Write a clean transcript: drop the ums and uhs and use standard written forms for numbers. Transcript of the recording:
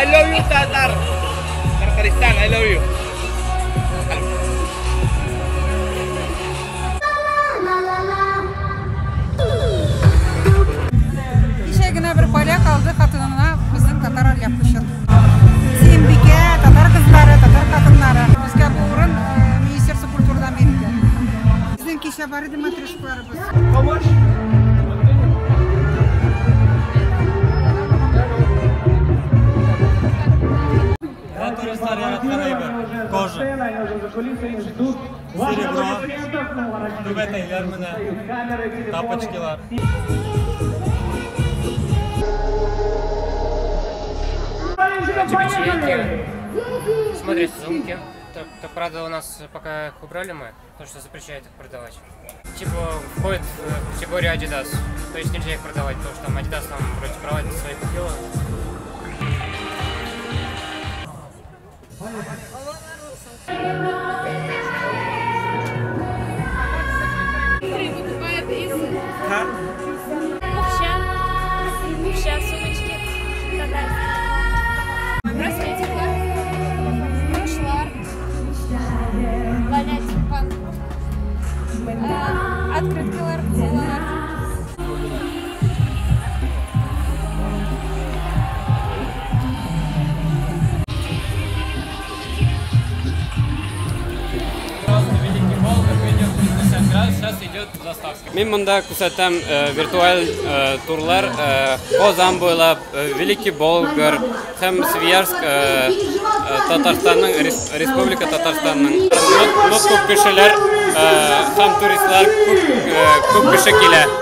I love you, Tatar. Tataristan, I love you. İşegine bir polyak aldı katılımına bizim Tatar yapmışız. Simbike, Tatar kızları, Tatar kadınları. Bizge bu urun Ministerstvo Kulturdan verildi. Bizden kişi var idi matruşkularımız. Turistlar yaratgan aybi, ko'zi, serebro, dubataylar mana, tapochkalar. Смотрите, сумки. Так, правда, у нас пока их убрали мы, потому что запрещают их продавать. Типа входит в категорию Adidas, то есть нельзя их продавать, потому что там Adidas нам вроде проводит свои купила. Покупает из пухща, сумочки, браслетикler, broşlar, ланятик, открыткалар, колалар. Сейчас идет заставка. Мен мында күрсәтәм виртуаль турлар Казан буйлап, Великий Болгар һәм Свияжск, Татарстанның, Республика Татарстанның. Күп кешеләр һәм туристлар күп кеше килә.